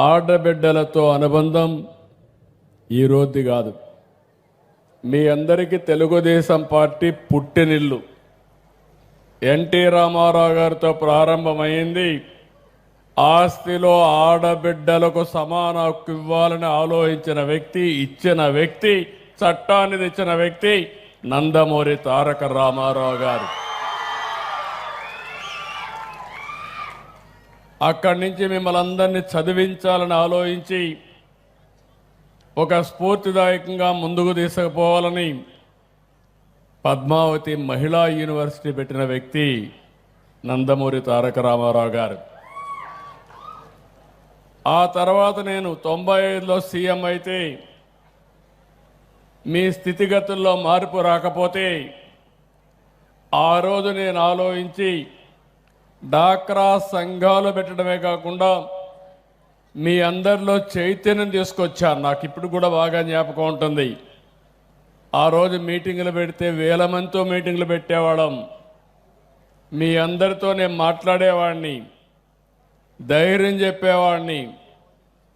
ఆడబిడ్డలతో అనుబంధం ఈ రోజుది కాదు. మీ అందరికీ తెలుగుదేశం పార్టీ పుట్టినిల్లు. ఎన్టీ రామారావు గారితో ప్రారంభమైంది. ఆస్తిలో ఆడబిడ్డలకు సమాన హక్కు ఇవ్వాలని ఆలోచించిన వ్యక్తి, ఇచ్చిన వ్యక్తి, చట్టాన్ని తెచ్చిన వ్యక్తి నందమూరి తారక రామారావు గారు. అక్కడి నుంచి మిమ్మల్ని అందరినీ చదివించాలని ఆలోచించి ఒక స్ఫూర్తిదాయకంగా ముందుకు తీసుకుపోవాలని పద్మావతి మహిళా యూనివర్సిటీ పెట్టిన వ్యక్తి నందమూరి తారక రామారావు గారు. ఆ తర్వాత నేను 95లో సీఎం అయితే మీ స్థితిగతుల్లో మార్పు రాకపోతే ఆ రోజు నేను ఆలోచించి డాక్రా సంఘాలు పెట్టడమే కాకుండా మీ అందరిలో చైతన్యం తీసుకొచ్చాను. నాకు ఇప్పుడు కూడా బాగా జ్ఞాపకం ఉంటుంది. ఆ రోజు మీటింగులు పెడితే వేల మందితో మీటింగులు పెట్టేవాళ్ళం. మీ అందరితో నేను మాట్లాడేవాడిని, ధైర్యం చెప్పేవాడిని,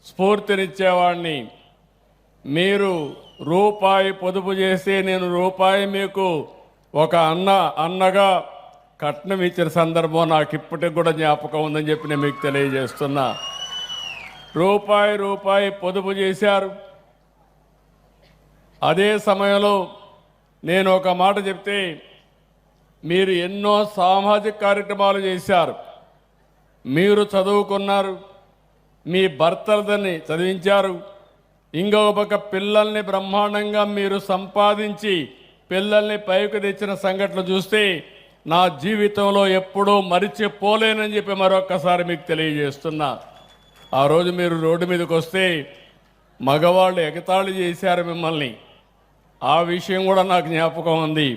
స్ఫూర్తినిచ్చేవాడిని. మీరు రూపాయి పొదుపు చేసి నేను రూపాయి మీకు ఒక అన్నగా కట్నం ఇచ్చిన సందర్భం నాకు ఇప్పటికి కూడా జ్ఞాపకం ఉందని చెప్పి నేను మీకు తెలియజేస్తున్నా. రూపాయి పొదుపు చేశారు. అదే సమయంలో నేను ఒక మాట చెప్తే మీరు ఎన్నో సామాజిక కార్యక్రమాలు చేశారు. మీరు చదువుకున్నారు, మీ భర్తలని చదివించారు, ఇంకొక పక్క పిల్లల్ని బ్రహ్మాండంగా మీరు సంపాదించి పిల్లల్ని పైకి తెచ్చిన సంఘటనలు చూస్తే నా జీవితంలో ఎప్పుడూ మరిచిపోలేనని చెప్పి మరొక్కసారి మీకు తెలియజేస్తున్నా. ఆ రోజు మీరు రోడ్డు మీదకి వస్తే మగవాళ్ళు ఎగతాళి చేశారు మిమ్మల్ని. ఆ విషయం కూడా నాకు జ్ఞాపకం ఉంది.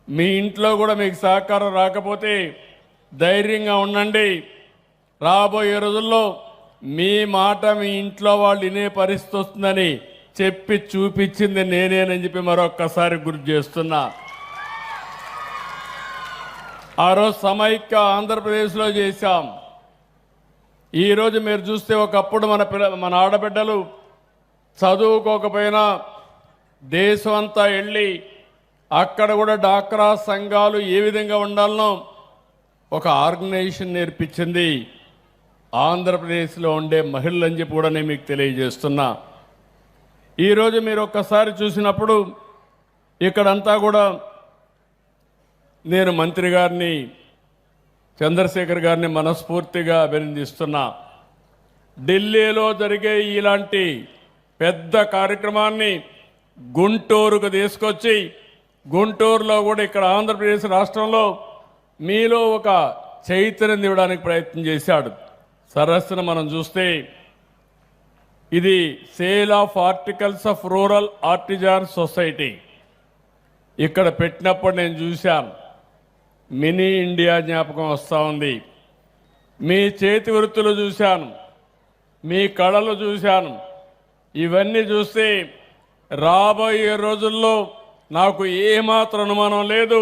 మీ ఇంట్లో కూడా మీకు సహకారం రాకపోతే ధైర్యంగా ఉండండి. రాబోయే రోజుల్లో మీ మాట మీ ఇంట్లో వాళ్ళు వినే పరిస్థితి వస్తుందని చెప్పి చూపించింది నేనేనని చెప్పి మరొక్కసారి గుర్తు చేస్తున్నా. ఆ రోజు సమైక్య ఆంధ్రప్రదేశ్లో చేశాం. ఈరోజు మీరు చూస్తే ఒకప్పుడు మన ఆడబిడ్డలు చదువుకోకపోయినా దేశం అంతా వెళ్ళి అక్కడ కూడా డాక్రా సంఘాలు ఏ విధంగా ఉండాలనో ఒక ఆర్గనైజేషన్ నేర్పించింది ఆంధ్రప్రదేశ్లో ఉండే మహిళలు అని చెప్పి కూడా నేను మీకు తెలియజేస్తున్నా. ఈరోజు మీరు ఒక్కసారి చూసినప్పుడు ఇక్కడంతా కూడా నేను మంత్రి గారిని చంద్రశేఖర్ గారిని మనస్ఫూర్తిగా అభినందిస్తున్నా. ఢిల్లీలో జరిగే ఇలాంటి పెద్ద కార్యక్రమాన్ని గుంటూరుకు తీసుకొచ్చి గుంటూరులో కూడా ఇక్కడ ఆంధ్రప్రదేశ్ రాష్ట్రంలో మీలో ఒక చైతన్యం ఇవ్వడానికి ప్రయత్నం చేశాడు. సరస్సును మనం చూస్తే ఇది sale of articles of rural artisan society ఇక్కడ పెట్టినప్పుడు నేను చూశాను. మినీ ఇండియా జ్ఞాపకం వస్తూ ఉంది. మీ చేతి వృత్తులు చూశాను, మీ కళలు చూశాను. ఇవన్నీ చూస్తే రాబోయే రోజుల్లో నాకు ఏమాత్రం అనుమానం లేదు,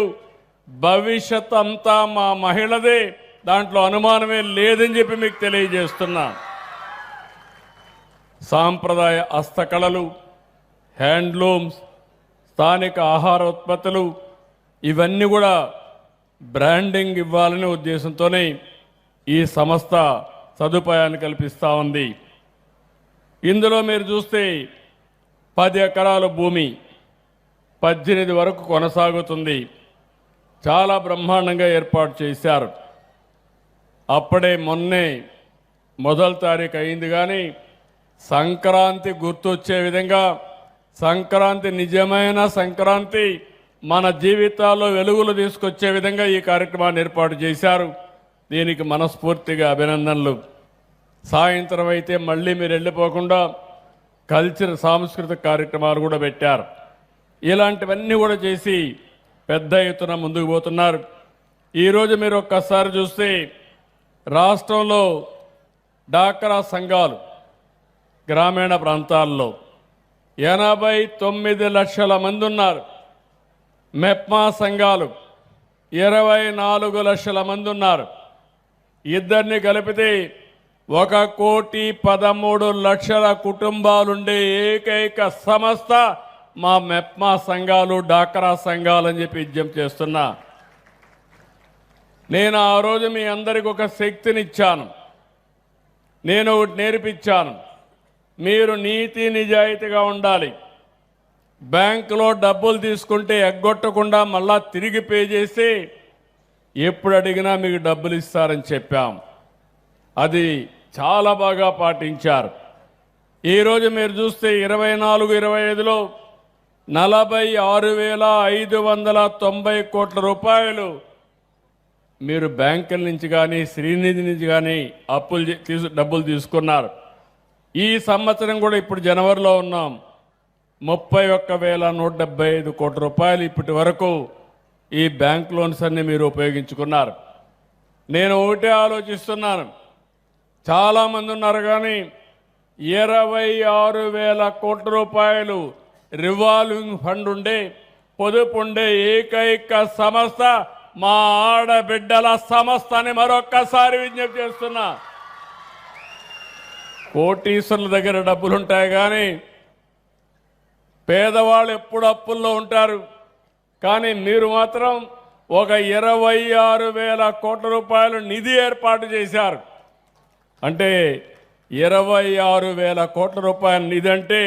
భవిష్యత్ అంతా మా మహిళదే, దాంట్లో అనుమానమే లేదని చెప్పి మీకు తెలియజేస్తున్నా. సాంప్రదాయ హస్తకళలు, హ్యాండ్లూమ్స్, స్థానిక ఆహార ఉత్పత్తులు ఇవన్నీ కూడా బ్రాండింగ్ ఇవ్వాలనే ఉద్దేశంతోనే ఈ సంస్థ సదుపాయాన్ని కల్పిస్తూ ఉంది. ఇందులో మీరు చూస్తే 10 ఎకరాల భూమి 18 వరకు కొనసాగుతుంది. చాలా బ్రహ్మాండంగా ఏర్పాటు చేశారు. అప్పుడే మొన్నే 1వ తారీఖు అయింది. కానీ సంక్రాంతి గుర్తొచ్చే విధంగా, సంక్రాంతి నిజమైన సంక్రాంతి మన జీవితాల్లో వెలుగులు తీసుకొచ్చే విధంగా ఈ కార్యక్రమాన్ని ఏర్పాటు చేశారు. దీనికి మనస్ఫూర్తిగా అభినందనలు. సాయంత్రం అయితే మళ్ళీ మీరు వెళ్ళిపోకుండా సాంస్కృతిక కార్యక్రమాలు కూడా పెట్టారు. ఇలాంటివన్నీ కూడా చేసి పెద్ద ఎత్తున ముందుకు పోతున్నారు. ఈరోజు మీరు ఒక్కసారి చూస్తే రాష్ట్రంలో డాక్రా సంఘాలు గ్రామీణ ప్రాంతాల్లో 89 లక్షల మంది ఉన్నారు. మెప్మా సంఘాలు 24 లక్షల మంది ఉన్నారు. ఇద్దరిని కలిపితే 1,13,00,000 కుటుంబాలుండే ఏకైక సంస్థ మా మెప్మా సంఘాలు, డాక్రా సంఘాలు అని చెప్పి విజ్ఞప్తి చేస్తున్నా. నేను ఆ రోజు మీ అందరికి ఒక శక్తినిచ్చాను, నేను ఒకటి నేర్పించాను. మీరు నీతి నిజాయితీగా ఉండాలి. బ్యాంకులో డబ్బులు తీసుకుంటే ఎగ్గొట్టకుండా మళ్ళా తిరిగి పే చేసి ఎప్పుడు అడిగినా మీకు డబ్బులు ఇస్తారని చెప్పాం. అది చాలా బాగా పాటించారు. ఈరోజు మీరు చూస్తే 24-25లో 46,590 కోట్ల రూపాయలు మీరు బ్యాంకుల నుంచి కానీ శ్రీనిధి నుంచి కానీ డబ్బులు తీసుకున్నారు. ఈ సంవత్సరం కూడా ఇప్పుడు జనవరిలో ఉన్నాం, 31,175 కోట్ల రూపాయలు ఇప్పటి వరకు ఈ బ్యాంక్ లోన్స్ అన్ని మీరు ఉపయోగించుకున్నారు. నేను ఒకటే ఆలోచిస్తున్నాను, చాలామంది ఉన్నారు కానీ 26,000 కోట్ల రూపాయలు రివాల్వింగ్ ఫండ్ ఉండే, పొదుపు ఉండే ఏకైక సంస్థ మా ఆడబిడ్డల సంస్థ అని మరొక్కసారి విజ్ఞప్తి చేస్తున్నా. కోటీశ్వరుల దగ్గర డబ్బులుంటాయి కానీ పేదవాళ్ళు ఎప్పుడు అప్పుల్లో ఉంటారు. కానీ మీరు మాత్రం ఒక 26,000 కోట్ల రూపాయలు నిధి ఏర్పాటు చేశారు. అంటే 26,000 కోట్ల రూపాయల నిధి అంటే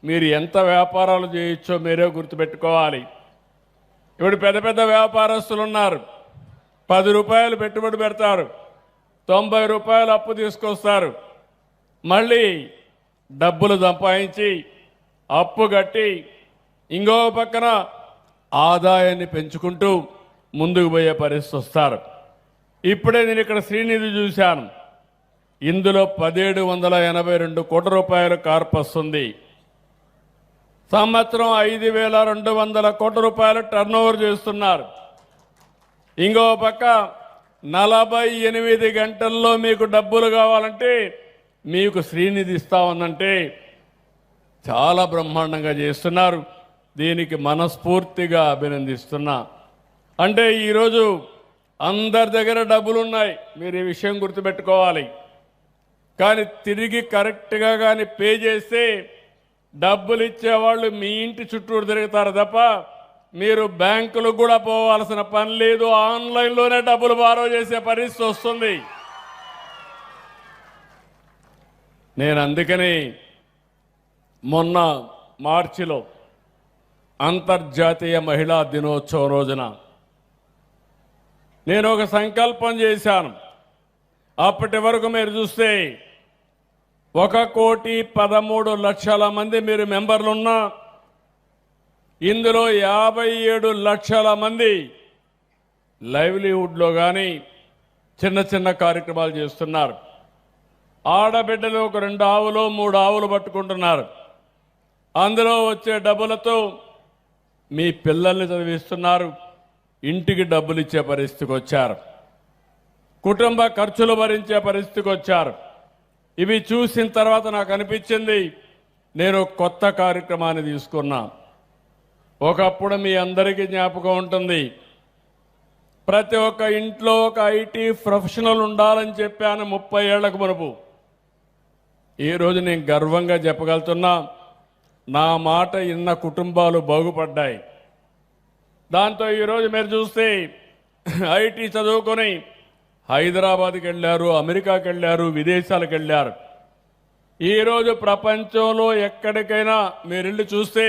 మీరు ఎంత వ్యాపారాలు చేయొచ్చో మీరే గుర్తుపెట్టుకోవాలి. ఇప్పుడు పెద్ద పెద్ద వ్యాపారస్తులు ఉన్నారు, 10 రూపాయలు పెట్టుబడి పెడతారు, 90 రూపాయలు అప్పు తీసుకొస్తారు, మళ్ళీ డబ్బులు సంపాదించి అప్పు కట్టి ఇంకో పక్కన ఆదాయాన్ని పెంచుకుంటూ ముందుకు పోయే పరిస్థితి వస్తారు. ఇప్పుడే నేను ఇక్కడ శ్రీనిధి చూశాను, ఇందులో 1,782 కోట్ల రూపాయల కార్పస్ ఉంది. సంవత్సరం 5,200 కోట్ల రూపాయలు టర్న్ ఓవర్ చేస్తున్నారు. ఇంకో పక్క 48 గంటల్లో మీకు డబ్బులు కావాలంటే మీకు శ్రీనిధి ఇస్తా ఉందంటే చాలా బ్రహ్మాండంగా చేస్తున్నారు. దీనికి మనస్ఫూర్తిగా అభినందిస్తున్నా. అంటే ఈరోజు అందరి దగ్గర డబ్బులు ఉన్నాయి, మీరు ఈ విషయం గుర్తుపెట్టుకోవాలి. కానీ తిరిగి కరెక్ట్గా కానీ పే చేస్తే డబ్బులు ఇచ్చేవాళ్ళు మీ ఇంటి చుట్టూరు తిరుగుతారు తప్ప మీరు బ్యాంకులకు కూడా పోవాల్సిన పని లేదు. ఆన్లైన్లోనే డబ్బులు బారో చేసే పరిస్థితి వస్తుంది. నేను అందుకని మొన్న మార్చిలో అంతర్జాతీయ మహిళా దినోత్సవం రోజున నేను ఒక సంకల్పం చేశాను. అప్పటి వరకు మీరు చూస్తే 1,13,00,000 మంది మీరు మెంబర్లున్నా ఇందులో 57 లక్షల మంది లైవ్లీహుడ్లో కానీ చిన్న చిన్న కార్యక్రమాలు చేస్తున్నారు. ఆడబిడ్డలు ఒక 2 ఆవులు 3 ఆవులు పట్టుకుంటున్నారు. అందులో వచ్చే డబ్బులతో మీ పిల్లల్ని చదివిస్తున్నారు, ఇంటికి డబ్బులు ఇచ్చే పరిస్థితికి వచ్చారు, కుటుంబ ఖర్చులు భరించే పరిస్థితికి వచ్చారు. ఇవి చూసిన తర్వాత నాకు అనిపించింది నేను కొత్త కార్యక్రమాన్ని తీసుకున్నా. ఒకప్పుడు మీ అందరికీ జ్ఞాపకం ఉంటుంది, ప్రతి ఒక్క ఇంట్లో ఒక ఐటీ ప్రొఫెషనల్ ఉండాలని చెప్పాను 30 ఏళ్లకు మునుపు. ఈరోజు నేను గర్వంగా చెప్పగలుగుతున్నా, నా మాట ఇన్న కుటుంబాలు బాగుపడ్డాయి. దాంతో ఈరోజు మీరు చూస్తే ఐటీ చదువుకొని హైదరాబాద్కి వెళ్ళారు, అమెరికాకి వెళ్ళారు, విదేశాలకు వెళ్ళారు. ఈరోజు ప్రపంచంలో ఎక్కడికైనా మీరు వెళ్ళి చూస్తే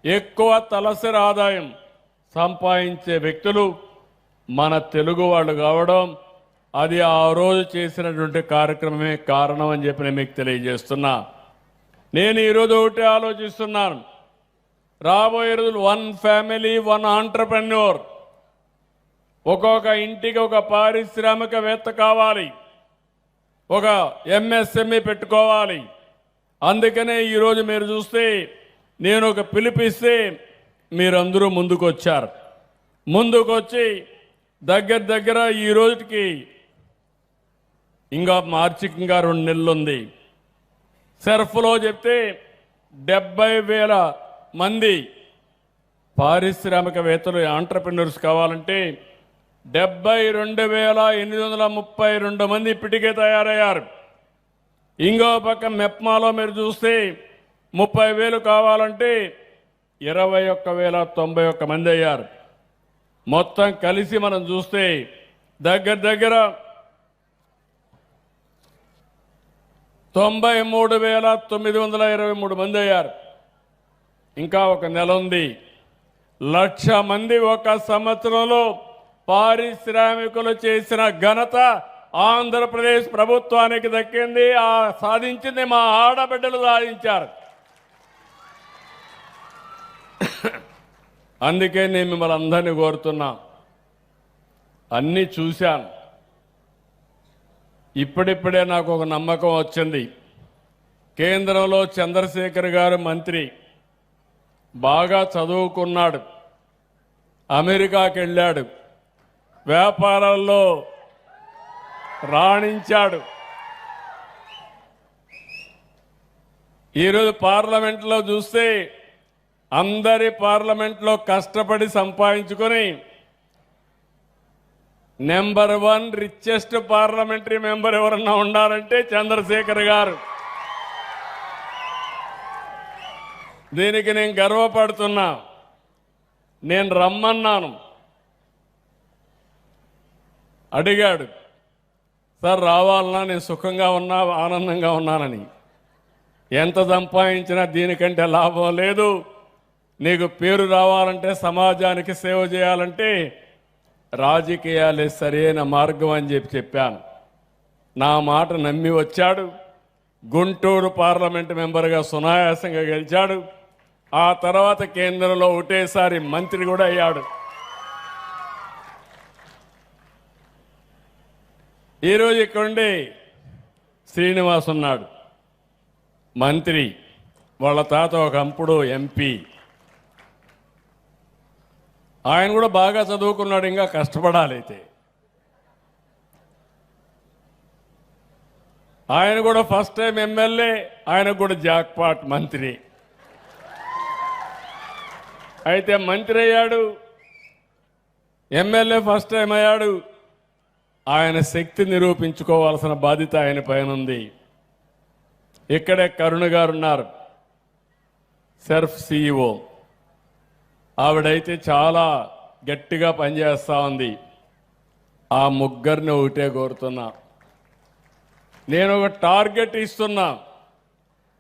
ఎక్కువ తలసరి ఆదాయం సంపాదించే వ్యక్తులు మన తెలుగు వాళ్ళు కావడం, అది ఆ రోజు చేసినటువంటి కార్యక్రమమే కారణం అని చెప్పి నేను మీకు తెలియజేస్తున్నా. నేను ఈరోజు ఒకటి ఆలోచిస్తున్నాను, రాబోయే రోజులు 1 ఫ్యామిలీ 1 ఆంటర్‌ప్రెన్యూర్, ఒక్కొక్క ఇంటికి ఒక పారిశ్రామికవేత్త కావాలి, ఒక ఎంఎస్ఎంఈ పెట్టుకోవాలి. అందుకనే ఈరోజు మీరు చూస్తే నేను ఒక పిలిపిస్తే మీరందరూ ముందుకొచ్చారు. ముందుకొచ్చి దగ్గర ఈ రోజుకి ఇంకా మార్చికి ఇంకా 2 నెలలు ఉంది. సెర్ఫ్లో చెప్తే 70,000 మంది పారిశ్రామికవేత్తలు ఆంటర్‌ప్రెన్యూర్స్ కావాలంటే 72,832 మంది ఇప్పటికే తయారయ్యారు. ఇంకో పక్క మెప్మాలో మీరు చూస్తే 30,000 కావాలంటే 21,091 మంది అయ్యారు. మొత్తం కలిసి మనం చూస్తే దగ్గర దగ్గర 93,923 మంది అయ్యారు. ఇంకా ఒక నెల ఉంది. 1,00,000 మంది ఒక సంవత్సరంలో పారిశ్రామికులు చేసిన ఘనత ఆంధ్రప్రదేశ్ ప్రభుత్వానికి దక్కింది. సాధించింది మా ఆడబిడ్డలు సాధించారు. అందుకే నేను మిమ్మల్ని అందరినీ కోరుతున్నా. అన్నీ చూశాను. ఇప్పుడిప్పుడే నాకు ఒక నమ్మకం వచ్చింది. కేంద్రంలో చంద్రశేఖర్ గారు మంత్రి, బాగా చదువుకున్నాడు, అమెరికాకి వెళ్ళాడు, వ్యాపారాల్లో రాణించాడు. ఈరోజు పార్లమెంట్లో చూస్తే అందరి పార్లమెంట్లో కష్టపడి సంపాదించుకొని నెంబర్ 1 రిచెస్ట్ పార్లమెంటరీ మెంబర్ ఎవరన్నా ఉన్నారంటే చంద్రశేఖర్ గారు. దీనికి నేను గర్వపడుతున్నా. నేను రమ్మన్నాను, అడిగాడు, సార్ రావాలన్నా నేను సుఖంగా ఉన్నా, ఆనందంగా ఉన్నానని. ఎంత సంపాదించినా దీనికంటే లాభం లేదు. నీకు పేరు రావాలంటే, సమాజానికి సేవ చేయాలంటే రాజకీయాలే సరైన మార్గం అని చెప్పాను. నా మాట నమ్మి వచ్చాడు. గుంటూరు పార్లమెంటు మెంబర్గా సునాయాసంగా గెలిచాడు. ఆ తర్వాత కేంద్రంలో ఒకటేసారి మంత్రి కూడా అయ్యాడు. ఈరోజు ఇక్కడుండి శ్రీనివాస్ ఉన్నాడు, మంత్రి. వాళ్ళ తాత ఒకప్పుడు ఎంపీ. ఆయన కూడా బాగా చదువుకున్నాడు, ఇంకా కష్టపడాలి. అయితే ఆయన కూడా ఫస్ట్ టైం ఎమ్మెల్యే, ఆయన కూడా జాక్పాట్ మంత్రి. అయితే మంత్రి అయ్యాడు, ఎమ్మెల్యే ఫస్ట్ టైం అయ్యాడు. ఆయన శక్తి నిరూపించుకోవాల్సిన బాధ్యత ఆయన పైన ఉంది. ఇక్కడే కరుణ గారు ఉన్నారు, సెర్ఫ్ సిఇఓ. ఆవిడైతే చాలా గట్టిగా పనిచేస్తూ ఉంది. ఆ ముగ్గురిని ఒకటే కోరుతున్నా. నేను ఒక టార్గెట్ ఇస్తున్నా,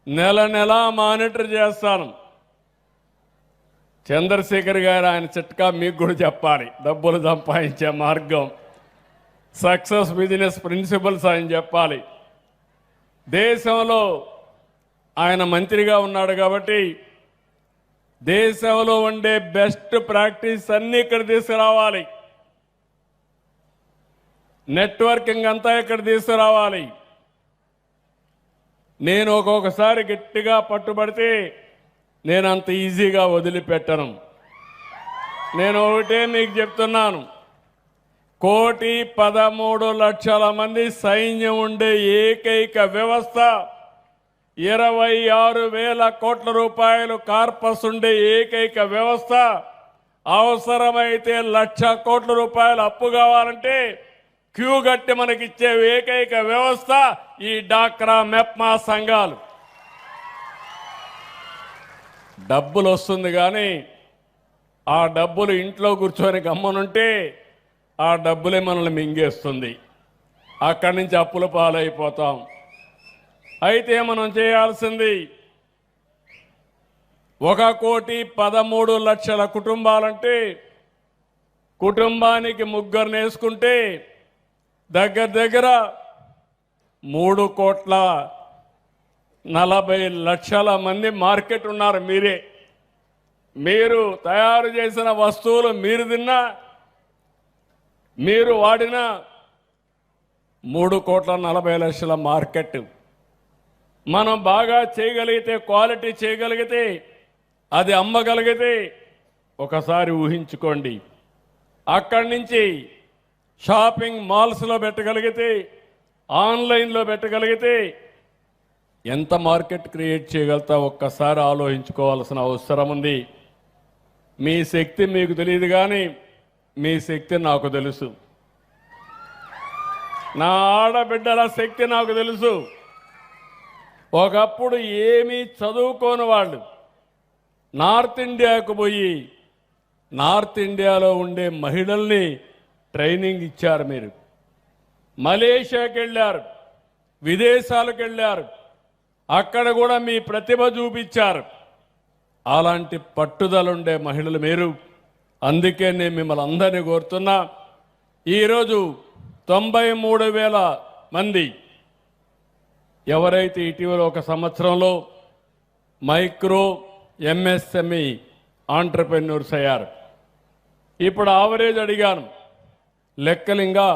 నెల నెలా మానిటర్ చేస్తాను. చంద్రశేఖర్ గారు ఆయన చిట్కా మీకు కూడా చెప్పాలి. డబ్బులు సంపాదించే మార్గం, సక్సెస్ బిజినెస్ ప్రిన్సిపల్స్ ఆయన చెప్పాలి. దేశంలో ఆయన మంత్రిగా ఉన్నాడు కాబట్టి దేశంలో ఉండే బెస్ట్ ప్రాక్టీస్ అన్ని ఇక్కడ తీసుకురావాలి. నెట్వర్కింగ్ అంతా ఇక్కడ తీసుకురావాలి. నేను ఒక్కొక్కసారి గట్టిగా పట్టుబడితే నేను అంత ఈజీగా వదిలిపెట్టను. నేను ఒకటే మీకు చెప్తున్నాను, 1,13,00,000 మంది సైన్యం ఉండే ఏకైక వ్యవస్థ, 26,000 కోట్ల రూపాయలు కార్పస్ ఉండే ఏకైక వ్యవస్థ, అవసరమైతే 1,00,000 కోట్ల రూపాయలు అప్పు కావాలంటే క్యూ గట్టి మనకిచ్చే ఏకైక వ్యవస్థ ఈ డాక్రా మెప్మా సంఘాలు. డబ్బులు వస్తుంది కానీ ఆ డబ్బులు ఇంట్లో కూర్చొని గమ్మనుంటే ఆ డబ్బులే మనల్ని మింగేస్తుంది. అక్కడి నుంచి అప్పుల పాలైపోతాం. అయితే మనం చేయాల్సింది 1,13,00,000 కుటుంబాలంటే కుటుంబానికి ముగ్గురు వేసుకుంటే దగ్గర దగ్గర 3,40,00,000 మంది మార్కెట్ ఉన్నారు. మీరు తయారు చేసిన వస్తువులు మీరు తిన్నా, మీరు వాడిన 3,40,00,000 మార్కెట్. మనం బాగా చేయగలిగితే, క్వాలిటీ చేయగలిగితే, అది అమ్మగలిగితే ఒకసారి ఊహించుకోండి. అక్కడి నుంచి షాపింగ్ మాల్స్లో పెట్టగలిగితే, ఆన్లైన్లో పెట్టగలిగితే ఎంత మార్కెట్ క్రియేట్ చేయగలుగుతా ఒక్కసారి ఆలోచించుకోవాల్సిన అవసరం ఉంది. మీ శక్తి మీకు తెలియదు కానీ మీ శక్తి నాకు తెలుసు, నా ఆడబిడ్డల శక్తి నాకు తెలుసు. ఒకప్పుడు ఏమీ చదువుకోని వాళ్ళు నార్త్ ఇండియాకు పోయి నార్త్ ఇండియాలో ఉండే మహిళల్ని ట్రైనింగ్ ఇచ్చారు. మీరు మలేషియాకి వెళ్ళారు, విదేశాలకు వెళ్ళారు, అక్కడ కూడా మీ ప్రతిభ చూపించారు. అలాంటి పట్టుదలుండే మహిళలు మీరు. అందుకే నేను మిమ్మల్ని అందరినీ కోరుతున్నా, ఈరోజు 93,000 మంది ఎవరైతే ఇటీవల ఒక సంవత్సరంలో మైక్రో ఎంఎస్ఎంఈ ఆంటర్ప్రెన్యూర్స్ అయ్యారు. ఇప్పుడు ఆవరేజ్ అడిగాను, లెక్కలు ఇంకా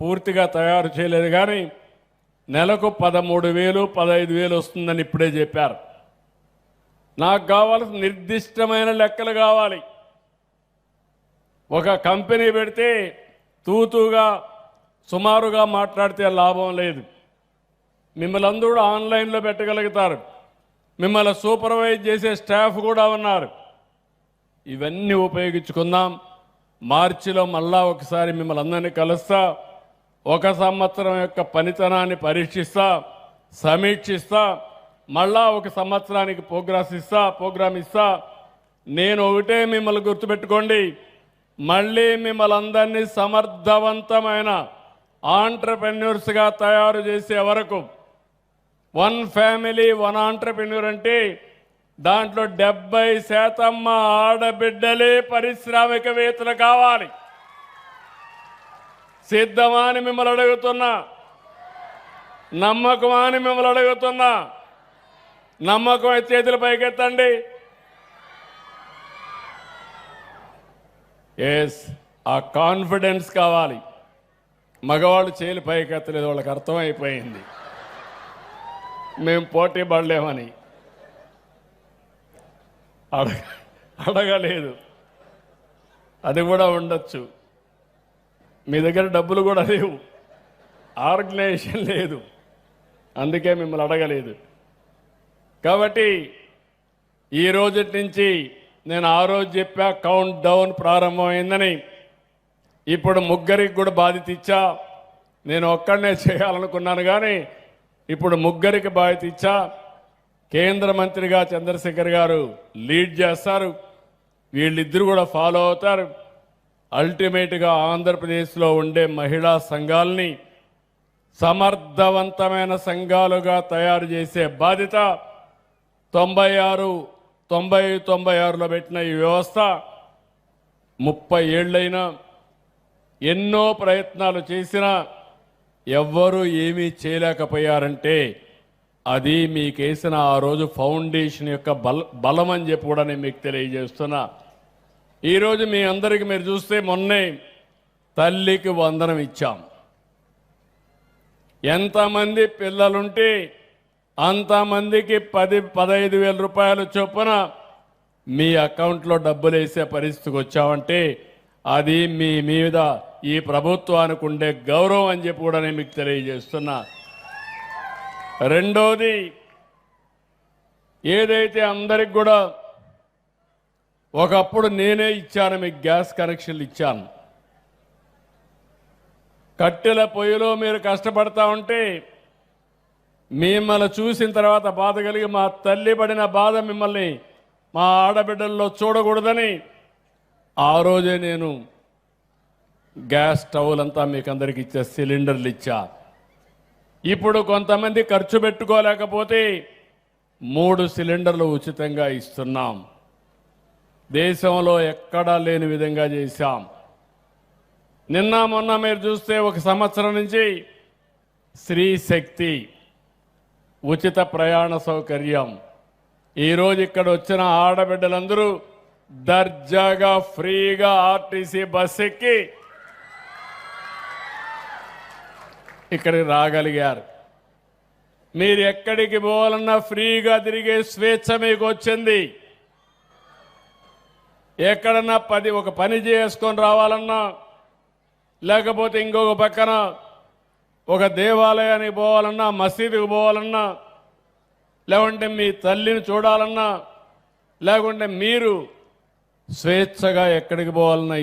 పూర్తిగా తయారు చేయలేదు, కానీ నెలకు 13,000 15,000 వస్తుందని ఇప్పుడే చెప్పారు. నాకు కావాల్సిన నిర్దిష్టమైన లెక్కలు కావాలి. ఒక కంపెనీ పెడితే తూతుగా సుమారుగా మాట్లాడితే లాభం లేదు. మిమ్మల్ని అందరూ ఆన్లైన్లో పెట్టగలుగుతారు, మిమ్మల్ని సూపర్వైజ్ చేసే స్టాఫ్ కూడా ఉన్నారు. ఇవన్నీ ఉపయోగించుకుందాం. మార్చిలో మళ్ళా ఒకసారి మిమ్మల్ని అందరినీ కలుస్తా, ఒక సంవత్సరం యొక్క పనితనాన్ని పరీక్షిస్తా, సమీక్షిస్తా, మళ్ళా ఒక సంవత్సరానికి ప్రోగ్రామ్ ఇస్తా. నేను ఒకటే మిమ్మల్ని గుర్తుపెట్టుకోండి, మళ్ళీ మిమ్మల్ని అందరినీ సమర్థవంతమైన ఆంటర్ప్రెన్యూర్స్గా తయారు చేసే వరకు 1 ఫ్యామిలీ 1 ఆంటర్ప్రెన్యూర్ అంటే దాంట్లో 70% మా ఆడబిడ్డలే పారిశ్రామికవేత్తలు కావాలి. సిద్ధమా అని మిమ్మల్ని అడుగుతున్నా, నమ్మకమా అని మిమ్మల్ని అడుగుతున్నా. నమ్మకం చేతుల పైకెత్తండి. ఎస్, ఆ కాన్ఫిడెన్స్ కావాలి. మగవాళ్ళు చేతులు పైకెత్తలేదు, వాళ్ళకి అర్థమైపోయింది మేము పోటీ పడలేమని. అడగలేదు, అది కూడా ఉండొచ్చు. మీ దగ్గర డబ్బులు కూడా లేవు, ఆర్గనైజేషన్ లేదు, అందుకే మిమ్మల్ని అడగలేదు. కాబట్టి ఈ రోజు నుంచి నేను ఆ రోజు చెప్పా కౌంట్ డౌన్ ప్రారంభమైందని. ఇప్పుడు ముగ్గురికి కూడా బాధ్యత ఇచ్చా. నేను ఒక్కడనే చేయాలనుకున్నాను, కానీ ఇప్పుడు ముగ్గురికి బాధ్యత ఇచ్చా. కేంద్ర మంత్రిగా చంద్రశేఖర్ గారు లీడ్ చేస్తారు, వీళ్ళిద్దరు కూడా ఫాలో అవుతారు. అల్టిమేట్గా ఆంధ్రప్రదేశ్లో ఉండే మహిళా సంఘాలని సమర్థవంతమైన సంఘాలుగా తయారు చేసే బాధ్యత 96లో పెట్టిన ఈ వ్యవస్థ 30 ఏళ్ళైనా ఎన్నో ప్రయత్నాలు చేసినా ఎవ్వరూ ఏమీ చేయలేకపోయారంటే అది మీకేసిన ఆ రోజు ఫౌండేషన్ యొక్క బలం అని చెప్పి కూడా నేను మీకు తెలియజేస్తున్నా. ఈరోజు మీ అందరికీ మీరు చూస్తే మొన్నే తల్లికి వందనం ఇచ్చాం. ఎంతమంది పిల్లలుంటే అంతమందికి 10-15 రూపాయలు చొప్పున మీ అకౌంట్లో డబ్బులు వేసే పరిస్థితికి వచ్చామంటే అది మీ మీద ఈ ప్రభుత్వానికి ఉండే గౌరవం అని చెప్పి కూడా నేను మీకు తెలియజేస్తున్నా. రెండోది, ఏదైతే అందరికి కూడా ఒకప్పుడు నేనే ఇచ్చాను, మీకు గ్యాస్ కనెక్షన్లు ఇచ్చాను. కట్టెల పొయ్యిలో మీరు కష్టపడతా ఉంటే మిమ్మల్ని చూసిన తర్వాత బాధ కలిగి మా తల్లి పడిన బాధ మిమ్మల్ని మా ఆడబిడ్డల్లో చూడకూడదని ఆ రోజే నేను గ్యాస్ స్టవ్లంతా మీకు అందరికి ఇచ్చే సిలిండర్లు ఇచ్చా. ఇప్పుడు కొంతమంది ఖర్చు పెట్టుకోలేకపోతే 3 సిలిండర్లు ఉచితంగా ఇస్తున్నాం. దేశంలో ఎక్కడా లేని విధంగా చేశాం. నిన్న మొన్న మీరు చూస్తే ఒక సంవత్సరం నుంచి స్త్రీ శక్తి ఉచిత ప్రయాణ సౌకర్యం. ఈరోజు ఇక్కడ వచ్చిన ఆడబిడ్డలందరూ దర్జాగా ఫ్రీగా ఆర్టీసీ బస్ ఎక్కి ఇక్కడికి రాగలిగారు. మీరు ఎక్కడికి పోవాలన్నా ఫ్రీగా తిరిగే స్వేచ్ఛ మీకు వచ్చింది. ఎక్కడన్నా ఒక పని చేసుకొని రావాలన్నా, లేకపోతే ఇంకొక పక్కన ఒక దేవాలయానికి పోవాలన్నా, మసీదుకు పోవాలన్నా, లేకుంటే మీ తల్లిని చూడాలన్నా, లేకుంటే మీరు స్వేచ్ఛగా ఎక్కడికి పోవాలన్నా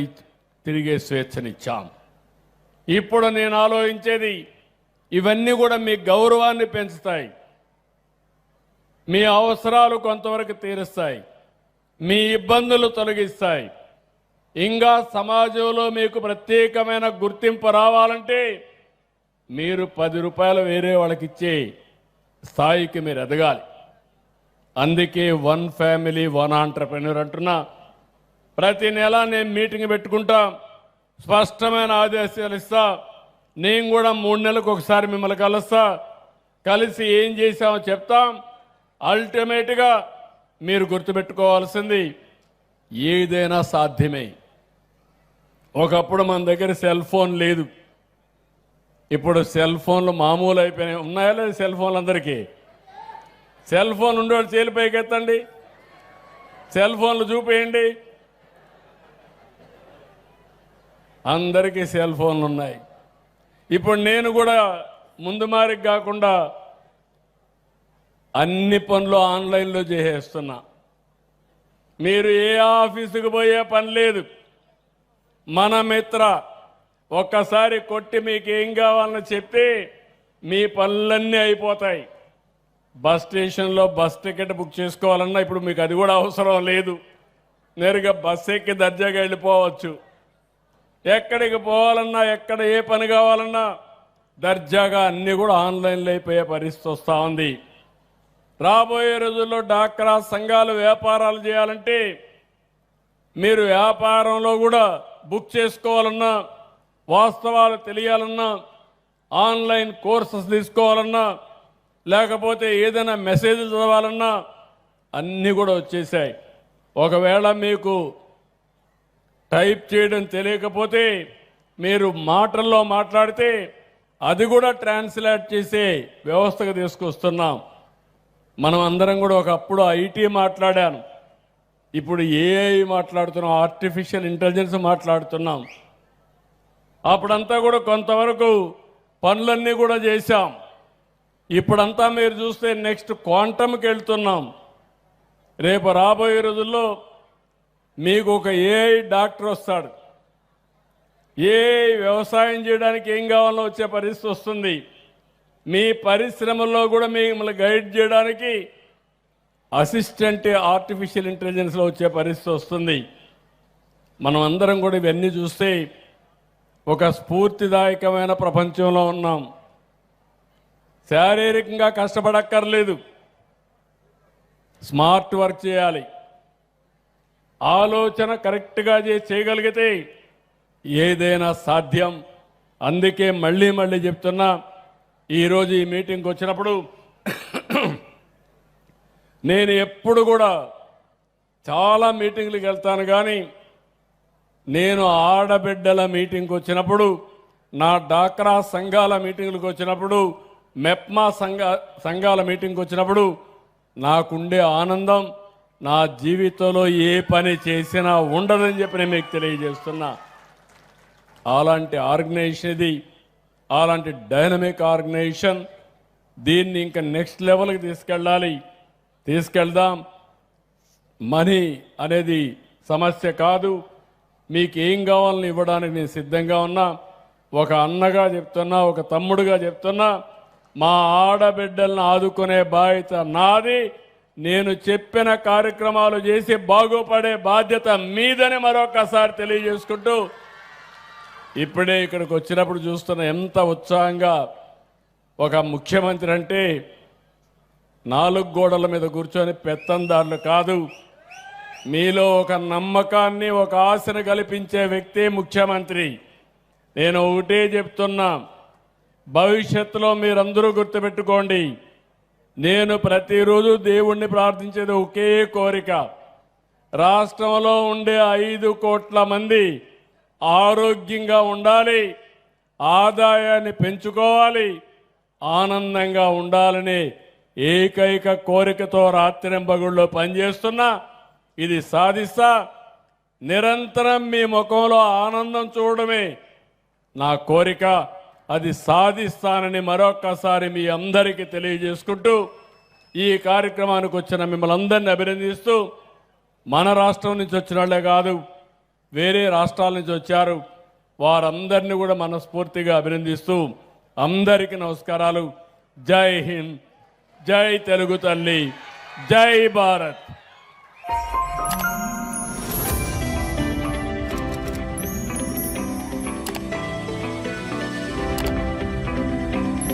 తిరిగే స్వేచ్ఛనిచ్చాం. ఇప్పుడు నేను ఆలోచించేది ఇవన్నీ కూడా మీ గౌరవాన్ని పెంచుతాయి, మీ అవసరాలు కొంతవరకు తీరుస్తాయి, మీ ఇబ్బందులు తొలగిస్తాయి. ఇంకా సమాజంలో మీకు ప్రత్యేకమైన గుర్తింపు రావాలంటే మీరు 10 రూపాయలు వేరే వాళ్ళకి ఇచ్చే స్థాయికి మీరు ఎదగాలి. అందుకే 1 ఫ్యామిలీ 1 ఆంటర్‌ప్రెన్యూర్ అంటున్నా. ప్రతి నెల నేను మీటింగ్ పెట్టుకుంటా, స్పష్టమైన ఆదేశాలు ఇస్తా. నేను కూడా 3 నెలలకు ఒకసారి మిమ్మల్ని కలుస్తా, కలిసి ఏం చేశామో చెప్తాం. అల్టిమేట్గా మీరు గుర్తుపెట్టుకోవాల్సింది ఏదైనా సాధ్యమే. ఒకప్పుడు మన దగ్గర సెల్ ఫోన్ లేదు, ఇప్పుడు సెల్ ఫోన్లు మామూలు అయిపోయినాయి. ఉన్నాయా లేదు సెల్ ఫోన్లు? అందరికీ సెల్ ఫోన్ ఉండేవాళ్ళు చేలు పైకి ఎత్తండి, సెల్ ఫోన్లు చూపేయండి. అందరికీ సెల్ ఫోన్లు ఉన్నాయి. ఇప్పుడు నేను కూడా ముందు మారికి కాకుండా అన్ని పనులు ఆన్లైన్లో చేసేస్తున్నా. మీరు ఏ ఆఫీసుకు పోయే పని లేదు. మన మిత్ర ఒక్కసారి కొట్టి మీకు ఏం కావాలని చెప్పి మీ పనులన్నీ అయిపోతాయి. బస్ స్టేషన్లో బస్ టికెట్ బుక్ చేసుకోవాలన్నా ఇప్పుడు మీకు అది కూడా అవసరం లేదు. నేరుగా బస్ ఎక్కి దర్జాగా వెళ్ళిపోవచ్చు. ఎక్కడికి పోవాలన్నా, ఎక్కడ ఏ పని కావాలన్నా దర్జాగా అన్నీ కూడా ఆన్లైన్లో అయిపోయే పరిస్థితి వస్తూ ఉంది. రాబోయే రోజుల్లో డాక్రా సంఘాలు వ్యాపారాలు చేయాలంటే మీరు వ్యాపారంలో కూడా బుక్ చేసుకోవాలన్నా, వాస్తవాలు తెలియాలన్నా, ఆన్లైన్ కోర్సెస్ తీసుకోవాలన్నా, లేకపోతే ఏదైనా మెసేజ్ చదవాలన్నా అన్నీ కూడా వచ్చేసాయి. ఒకవేళ మీకు టైప్ చేయడం తెలియకపోతే మీరు మాటల్లో మాట్లాడితే అది కూడా ట్రాన్స్లేట్ చేసే వ్యవస్థకు తీసుకొస్తున్నాం. మనం అందరం కూడా ఒకప్పుడు ఐటీ మాట్లాడాను, ఇప్పుడు ఏఐ మాట్లాడుతున్నాం, ఆర్టిఫిషియల్ ఇంటెలిజెన్స్ మాట్లాడుతున్నాం. అప్పుడంతా కూడా కొంతవరకు పనులన్నీ కూడా చేశాం. ఇప్పుడంతా మీరు చూస్తే నెక్స్ట్ క్వాంటమ్కి వెళ్తున్నాం. రేపు రాబోయే రోజుల్లో మీకు ఒక ఏఐ డాక్టర్ వస్తాడు. ఏఐ వ్యవసాయం చేయడానికి ఏం కావాలో వచ్చే పరిస్థితి వస్తుంది. మీ పరిశ్రమల్లో కూడా మిమ్మల్ని గైడ్ చేయడానికి అసిస్టెంట్ ఆర్టిఫిషియల్ ఇంటెలిజెన్స్లో వచ్చే పరిస్థితి వస్తుంది. మనం అందరం కూడా ఇవన్నీ చూస్తే ఒక స్ఫూర్తిదాయకమైన ప్రపంచంలో ఉన్నాం. శారీరకంగా కష్టపడక్కర్లేదు, స్మార్ట్ వర్క్ చేయాలి, ఆలోచన కరెక్ట్గా చేయగలిగితే ఏదైనా సాధ్యం. అందుకే మళ్ళీ మళ్ళీ చెప్తున్నా, ఈరోజు ఈ మీటింగ్కి వచ్చినప్పుడు నేను ఎప్పుడు కూడా చాలా మీటింగ్లకు వెళ్తాను, కానీ నేను ఆడబిడ్డల మీటింగ్కి వచ్చినప్పుడు, నా డాక్రా సంఘాల మీటింగ్లకు వచ్చినప్పుడు, మెప్మా సంఘాల మీటింగ్కి వచ్చినప్పుడు నాకుండే ఆనందం నా జీవితంలో ఏ పని చేసినా ఉండదని చెప్పి నేను మీకు తెలియజేస్తున్నా. అలాంటి ఆర్గనైజేషన్ ఇది, అలాంటి డైనమిక్ ఆర్గనైజేషన్. దీన్ని ఇంకా నెక్స్ట్ లెవెల్కి తీసుకెళ్దాం. మనీ అనేది సమస్య కాదు, మీకు ఏం కావాలని ఇవ్వడానికి నేను సిద్ధంగా ఉన్నా. ఒక అన్నగా చెప్తున్నా, ఒక తమ్ముడుగా చెప్తున్నా, మా ఆడబిడ్డలను ఆదుకునే బాధ్యత నాది. నేను చెప్పిన కార్యక్రమాలు చేసి బాగుపడే బాధ్యత మీదని మరొకసారి తెలియజేసుకుంటూ, ఇప్పుడే ఇక్కడికి వచ్చినప్పుడు చూస్తున్న ఎంత ఉత్సాహంగా ఒక ముఖ్యమంత్రి అంటే 4 గోడల మీద కూర్చొని పెత్తందారులు కాదు, మీలో ఒక నమ్మకాన్ని, ఒక ఆశను కల్పించే వ్యక్తి ముఖ్యమంత్రి. నేను ఒకటే చెప్తున్నా, భవిష్యత్తులో మీరందరూ గుర్తుపెట్టుకోండి, నేను ప్రతిరోజు దేవుణ్ణి ప్రార్థించేది ఒకే కోరిక. రాష్ట్రంలో ఉండే 5 కోట్ల మంది ఆరోగ్యంగా ఉండాలి, ఆదాయాన్ని పెంచుకోవాలి, ఆనందంగా ఉండాలని ఏకైక కోరికతో రాత్రింబగుళ్ళో పనిచేస్తున్నా. ఇది సాధిస్తా. నిరంతరం మీ ముఖంలో ఆనందం చూడడమే నా కోరిక. అది సాధిస్తానని మరొక్కసారి మీ అందరికీ తెలియజేసుకుంటూ, ఈ కార్యక్రమానికి వచ్చిన మిమ్మల్ని అందరినీ అభినందిస్తూ, మన రాష్ట్రం నుంచి వచ్చిన వాళ్ళే కాదు, వేరే రాష్ట్రాల నుంచి వచ్చారు. వారందరినీ కూడా మనస్ఫూర్తిగా అభినందిస్తూ అందరికీ నమస్కారాలు. జై హింద్, జై తెలుగు తల్లి, జై భారత్.